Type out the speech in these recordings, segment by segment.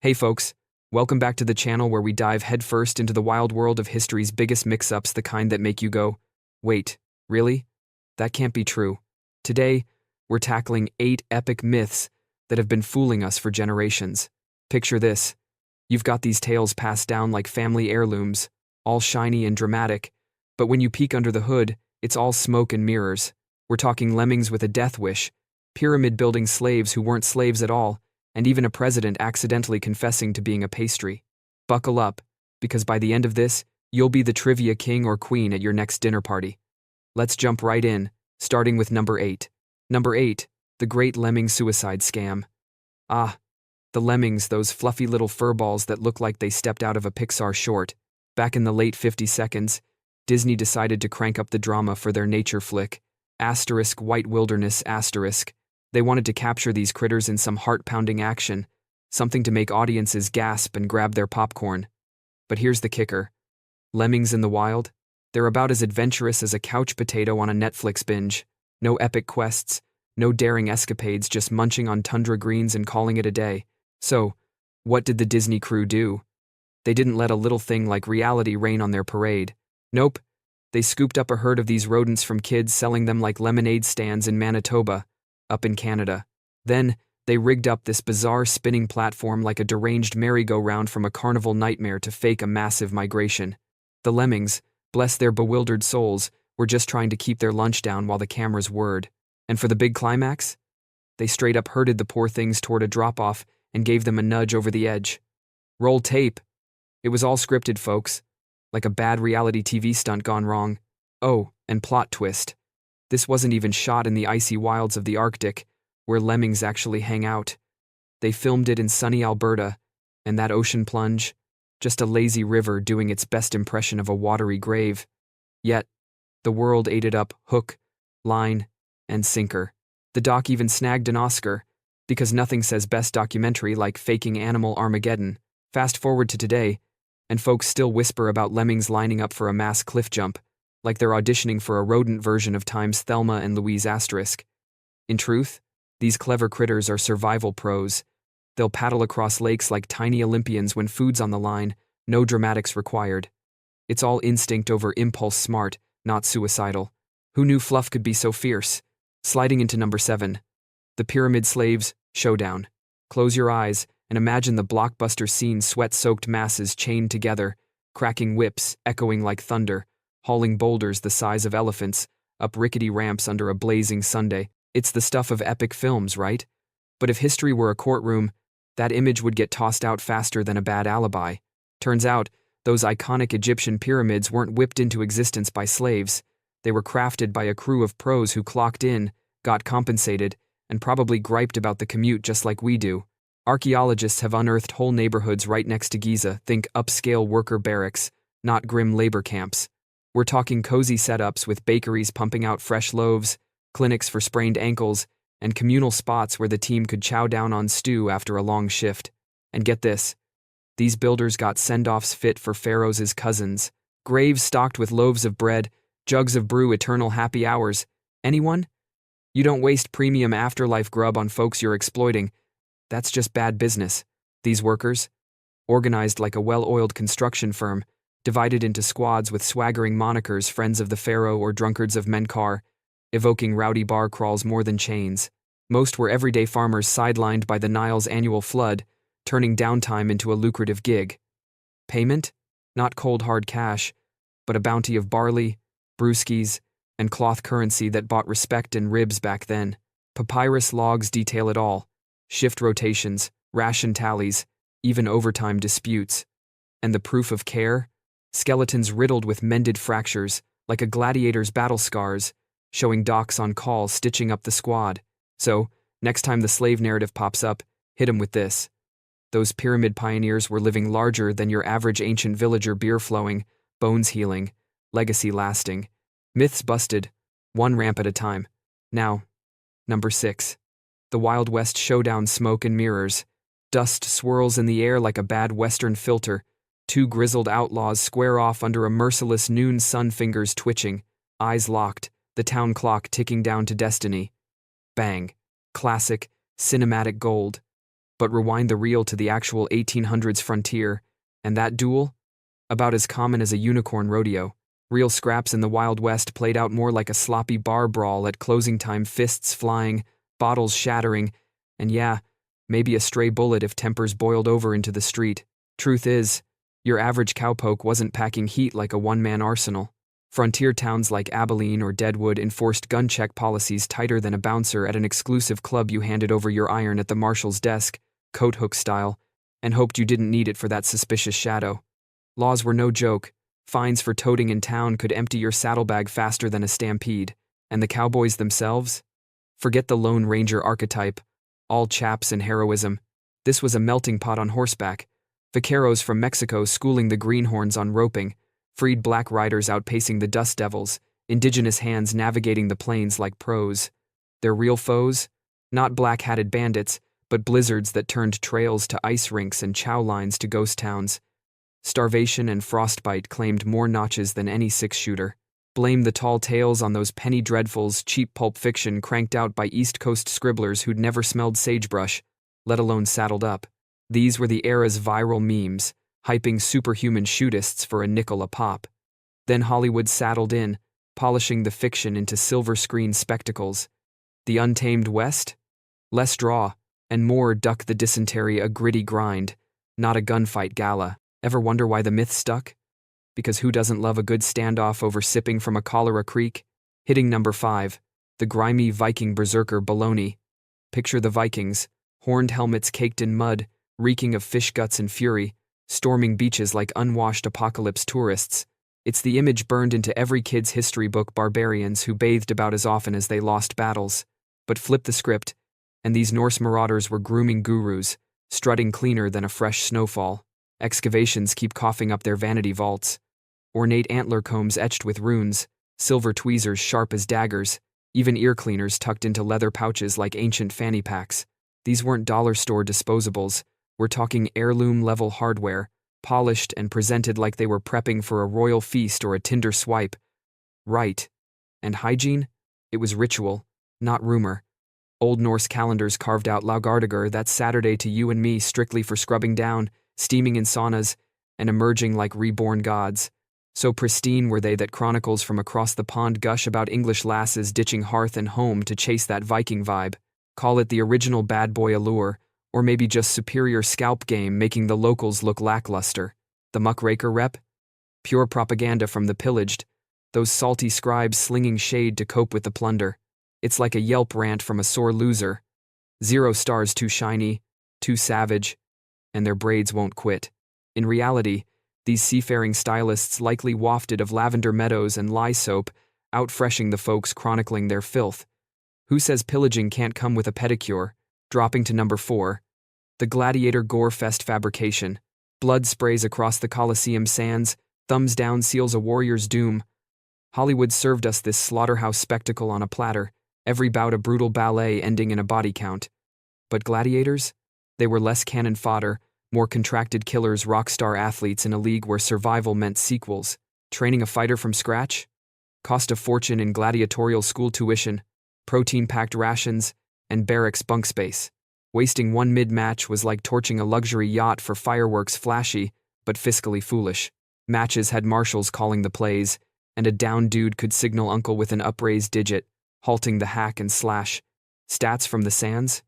Hey folks, welcome back to the channel where we dive headfirst into the wild world of history's biggest mix-ups, the kind that make you go, wait, really? That can't be true. Today, we're tackling 8 epic myths that have been fooling us for generations. Picture this. You've got these tales passed down like family heirlooms, all shiny and dramatic, but when you peek under the hood, it's all smoke and mirrors. We're talking lemmings with a death wish, pyramid-building slaves who weren't slaves at all, and even a president accidentally confessing to being a pastry. Buckle up, because by the end of this, you'll be the trivia king or queen at your next dinner party. Let's jump right in, starting with number 8. Number 8, the Great Lemming Suicide Scam. Ah, the lemmings, those fluffy little furballs that look like they stepped out of a Pixar short. Back in the late 50s, Disney decided to crank up the drama for their nature flick, White Wilderness *. They wanted to capture these critters in some heart-pounding action, something to make audiences gasp and grab their popcorn. But here's the kicker. Lemmings in the wild? They're about as adventurous as a couch potato on a Netflix binge. No epic quests, no daring escapades, just munching on tundra greens and calling it a day. So, what did the Disney crew do? They didn't let a little thing like reality rain on their parade. Nope. They scooped up a herd of these rodents from kids selling them like lemonade stands in Manitoba, up in Canada. Then, they rigged up this bizarre spinning platform like a deranged merry-go-round from a carnival nightmare to fake a massive migration. The lemmings, bless their bewildered souls, were just trying to keep their lunch down while the cameras whirred. And for the big climax? They straight up herded the poor things toward a drop-off and gave them a nudge over the edge. Roll tape. It was all scripted, folks. Like a bad reality TV stunt gone wrong. Oh, and plot twist. This wasn't even shot in the icy wilds of the Arctic, where lemmings actually hang out. They filmed it in sunny Alberta, and that ocean plunge, just a lazy river doing its best impression of a watery grave. Yet, the world ate it up hook, line, and sinker. The doc even snagged an Oscar, because nothing says best documentary like faking animal Armageddon. Fast forward to today, and folks still whisper about lemmings lining up for a mass cliff jump, like they're auditioning for a rodent version of Time's Thelma and Louise *. In truth, these clever critters are survival pros. They'll paddle across lakes like tiny Olympians when food's on the line, no dramatics required. It's all instinct over impulse, smart, not suicidal. Who knew fluff could be so fierce? Sliding into number 7. The Pyramid Slaves, Showdown. Close your eyes and imagine the blockbuster scene, sweat-soaked masses chained together, cracking whips, echoing like thunder, hauling boulders the size of elephants, up rickety ramps under a blazing Sunday. It's the stuff of epic films, right? But if history were a courtroom, that image would get tossed out faster than a bad alibi. Turns out, those iconic Egyptian pyramids weren't whipped into existence by slaves. They were crafted by a crew of pros who clocked in, got compensated, and probably griped about the commute just like we do. Archaeologists have unearthed whole neighborhoods right next to Giza. Think upscale worker barracks, not grim labor camps. We're talking cozy setups with bakeries pumping out fresh loaves, clinics for sprained ankles, and communal spots where the team could chow down on stew after a long shift. And get this, these builders got send-offs fit for Pharaoh's cousins, graves stocked with loaves of bread, jugs of brew, eternal happy hours. Anyone? You don't waste premium afterlife grub on folks you're exploiting. That's just bad business. These workers, organized like a well-oiled construction firm, divided into squads with swaggering monikers, friends of the pharaoh or drunkards of Menkar, evoking rowdy bar crawls more than chains. Most were everyday farmers sidelined by the Nile's annual flood, turning downtime into a lucrative gig. Payment? Not cold hard cash, but a bounty of barley, brewskis, and cloth currency that bought respect and ribs back then. Papyrus logs detail it all. Shift rotations, ration tallies, even overtime disputes. And the proof of care? Skeletons riddled with mended fractures, like a gladiator's battle scars, showing docs on call stitching up the squad. So, next time the slave narrative pops up, hit 'em with this. Those pyramid pioneers were living larger than your average ancient villager, beer flowing, bones healing, legacy lasting. Myths busted, one ramp at a time. Now, number 6. The Wild West Showdown, smoke and mirrors. Dust swirls in the air like a bad Western filter. 2 grizzled outlaws square off under a merciless noon sun, fingers twitching, eyes locked, the town clock ticking down to destiny. Bang. Classic, cinematic gold. But rewind the reel to the actual 1800s frontier, and that duel? About as common as a unicorn rodeo. Real scraps in the Wild West played out more like a sloppy bar brawl at closing time, fists flying, bottles shattering, and yeah, maybe a stray bullet if tempers boiled over into the street. Truth is, your average cowpoke wasn't packing heat like a one-man arsenal. Frontier towns like Abilene or Deadwood enforced gun check policies tighter than a bouncer at an exclusive club. You handed over your iron at the marshal's desk, coat hook style, and hoped you didn't need it for that suspicious shadow. Laws were no joke. Fines for toting in town could empty your saddlebag faster than a stampede. And the cowboys themselves? Forget the Lone Ranger archetype, all chaps and heroism. This was a melting pot on horseback. Vaqueros from Mexico schooling the greenhorns on roping, freed black riders outpacing the dust devils, indigenous hands navigating the plains like pros. Their real foes? Not black-hatted bandits, but blizzards that turned trails to ice rinks and chow lines to ghost towns. Starvation and frostbite claimed more notches than any six-shooter. Blame the tall tales on those penny dreadfuls, cheap pulp fiction cranked out by East Coast scribblers who'd never smelled sagebrush, let alone saddled up. These were the era's viral memes, hyping superhuman shootists for a nickel a pop. Then Hollywood saddled in, polishing the fiction into silver screen spectacles. The Untamed West? Less draw, and more duck the dysentery, a gritty grind, not a gunfight gala. Ever wonder why the myth stuck? Because who doesn't love a good standoff over sipping from a cholera creek? Hitting number 5, the grimy Viking berserker Baloney. Picture the Vikings, horned helmets caked in mud, reeking of fish guts and fury, storming beaches like unwashed apocalypse tourists. It's the image burned into every kid's history book, barbarians who bathed about as often as they lost battles. But flip the script, and these Norse marauders were grooming gurus, strutting cleaner than a fresh snowfall. Excavations keep coughing up their vanity vaults. Ornate antler combs etched with runes, silver tweezers sharp as daggers, even ear cleaners tucked into leather pouches like ancient fanny packs. These weren't dollar store disposables. We're talking heirloom-level hardware, polished and presented like they were prepping for a royal feast or a Tinder swipe. Right. And hygiene? It was ritual, not rumor. Old Norse calendars carved out Laugardagur, that Saturday to you and me, strictly for scrubbing down, steaming in saunas, and emerging like reborn gods. So pristine were they that chronicles from across the pond gush about English lasses ditching hearth and home to chase that Viking vibe. Call it the original bad boy allure, or maybe just superior scalp game making the locals look lackluster. The muckraker rep? Pure propaganda from the pillaged, those salty scribes slinging shade to cope with the plunder. It's like a Yelp rant from a sore loser. 0 stars, too shiny, too savage, and their braids won't quit. In reality, these seafaring stylists likely wafted of lavender meadows and lye soap, out-freshing the folks chronicling their filth. Who says pillaging can't come with a pedicure? Dropping to number 4, the gladiator gore fest fabrication. Blood sprays across the Colosseum sands, thumbs down seals a warrior's doom. Hollywood served us this slaughterhouse spectacle on a platter, every bout a brutal ballet ending in a body count. But gladiators? They were less cannon fodder, more contracted killers, rock star athletes in a league where survival meant sequels. Training a fighter from scratch? Cost a fortune in gladiatorial school tuition, protein-packed rations, and barracks bunk space. Wasting one mid-match was like torching a luxury yacht for fireworks, flashy, but fiscally foolish. Matches had marshals calling the plays, and a down dude could signal uncle with an upraised digit, halting the hack and slash. Stats from the sands?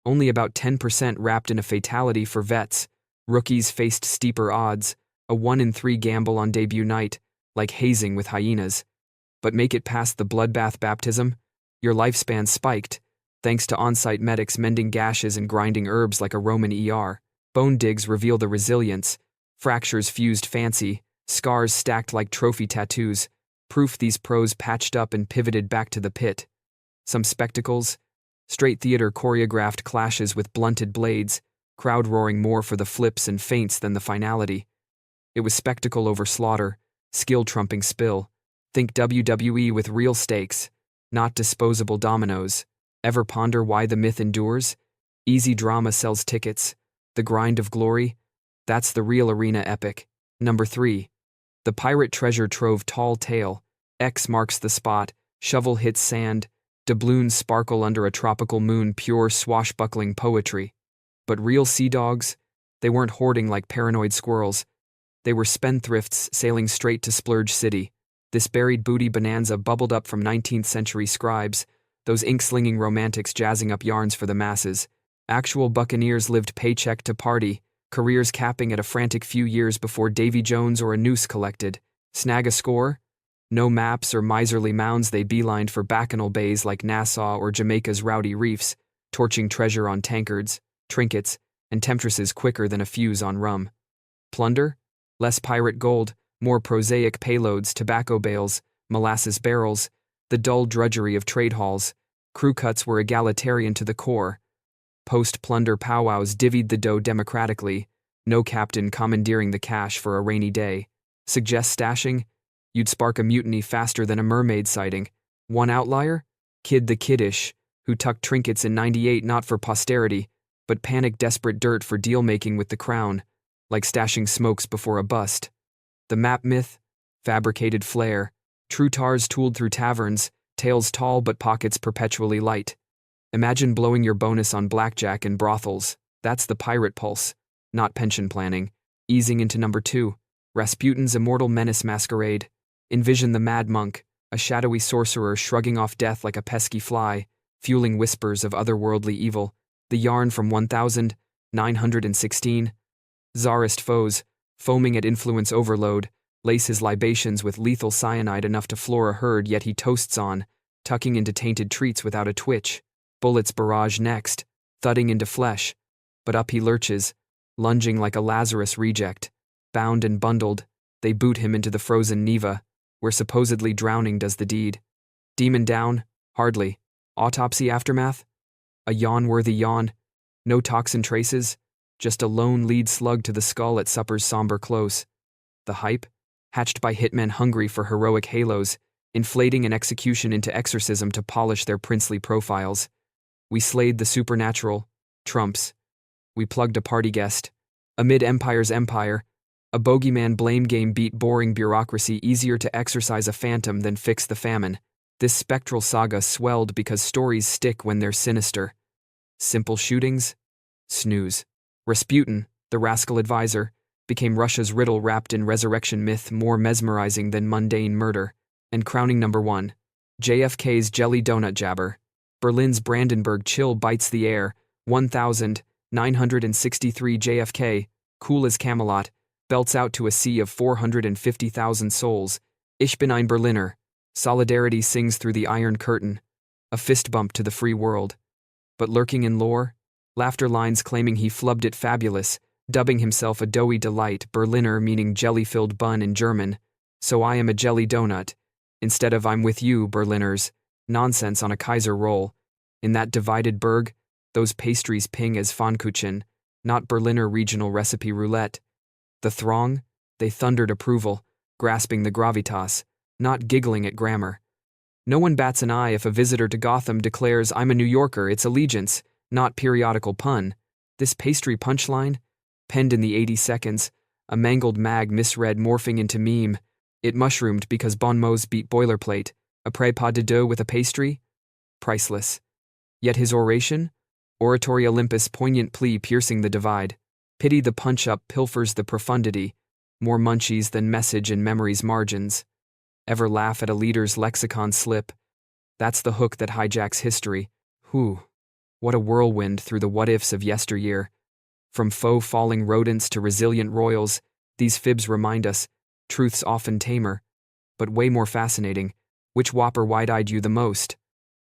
Only about 10% wrapped in a fatality for vets. Rookies faced steeper odds, a 1 in 3 gamble on debut night, like hazing with hyenas. But make it past the bloodbath baptism? Your lifespan spiked, thanks to on-site medics mending gashes and grinding herbs like a Roman ER. Bone digs reveal the resilience, fractures fused fancy, scars stacked like trophy tattoos, proof these pros patched up and pivoted back to the pit. Some spectacles? Straight theater choreographed clashes with blunted blades, crowd roaring more for the flips and feints than the finality. It was spectacle over slaughter, skill trumping spill. Think WWE with real stakes, not disposable dominoes. Ever ponder why the myth endures? Easy drama sells tickets. The grind of glory? That's the real arena epic. Number 3. The pirate treasure trove tall tale. X marks the spot, shovel hits sand, doubloons sparkle under a tropical moon, pure swashbuckling poetry. But real sea dogs? They weren't hoarding like paranoid squirrels. They were spendthrifts sailing straight to Splurge City. This buried booty bonanza bubbled up from 19th century scribes, those ink-slinging romantics jazzing up yarns for the masses. Actual buccaneers lived paycheck to party, careers capping at a frantic few years before Davy Jones or a noose collected. Snag a score? No maps or miserly mounds, they beelined for bacchanal bays like Nassau or Jamaica's rowdy reefs, torching treasure on tankards, trinkets, and temptresses quicker than a fuse on rum. Plunder? Less pirate gold, more prosaic payloads, tobacco bales, molasses barrels, the dull drudgery of trade halls. Crew cuts were egalitarian to the core. Post-plunder powwows divvied the dough democratically, no captain commandeering the cash for a rainy day. Suggest stashing? You'd spark a mutiny faster than a mermaid sighting. One outlier? Kid the Kiddish, who tucked trinkets in '98 not for posterity, but panic-desperate dirt for deal-making with the crown, like stashing smokes before a bust. The map myth? Fabricated flair. True tars tooled through taverns, tails tall but pockets perpetually light. Imagine blowing your bonus on blackjack and brothels. That's the pirate pulse, not pension planning. Easing into number 2, Rasputin's immortal menace masquerade. Envision the mad monk, a shadowy sorcerer shrugging off death like a pesky fly, fueling whispers of otherworldly evil. The yarn from 1916. Tsarist foes, foaming at influence overload, lace his libations with lethal cyanide enough to floor a herd, yet he toasts on, tucking into tainted treats without a twitch. Bullets barrage next, thudding into flesh. But up he lurches, lunging like a Lazarus reject. Bound and bundled, they boot him into the frozen Neva, where supposedly drowning does the deed. Demon down? Hardly. Autopsy aftermath? A yawn-worthy yawn. No toxin traces, just a lone lead slug to the skull at supper's somber close. The hype? Hatched by hitmen hungry for heroic halos, inflating an execution into exorcism to polish their princely profiles. We slayed the supernatural, trumps. We plugged a party guest. Amid empire's empire, a bogeyman blame game beat boring bureaucracy. Easier to exorcise a phantom than fix the famine. This spectral saga swelled because stories stick when they're sinister. Simple shootings? Snooze. Rasputin, the rascal advisor, became Russia's riddle wrapped in resurrection myth, more mesmerizing than mundane murder. And crowning number 1, JFK's jelly donut jabber. Berlin's Brandenburg chill bites the air. 1963 JFK, cool as Camelot, belts out to a sea of 450,000 souls. Ich bin ein Berliner. Solidarity sings through the Iron Curtain. A fist bump to the free world. But lurking in lore? Laughter lines claiming he flubbed it fabulous, dubbing himself a doughy delight, Berliner meaning jelly-filled bun in German. So I am a jelly donut. Instead of I'm with you, Berliners. Nonsense on a Kaiser roll. In that divided burg, those pastries ping as Pfannkuchen, not Berliner regional recipe roulette. The throng? They thundered approval, grasping the gravitas, not giggling at grammar. No one bats an eye if a visitor to Gotham declares I'm a New Yorker. It's allegiance, not periodical pun. This pastry punchline? Penned in the 80 seconds, a mangled mag misread morphing into meme. It mushroomed because bon mots beat boilerplate. Après pas de deux with a pastry? Priceless. Yet his oration? Oratory Olympus, poignant plea piercing the divide. Pity the punch-up pilfers the profundity. More munchies than message in memory's margins. Ever laugh at a leader's lexicon slip? That's the hook that hijacks history. Whew. What a whirlwind through the what-ifs of yesteryear. From faux falling rodents to resilient royals, these fibs remind us, truth's often tamer, but way more fascinating. Which whopper wide-eyed you the most?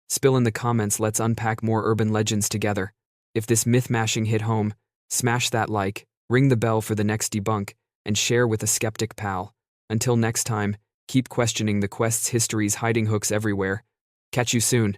Spill in the comments, let's unpack more urban legends together. If this myth-mashing hit home, smash that like, ring the bell for the next debunk, and share with a skeptic pal. Until next time, keep questioning the quest's history's hiding hooks everywhere. Catch you soon.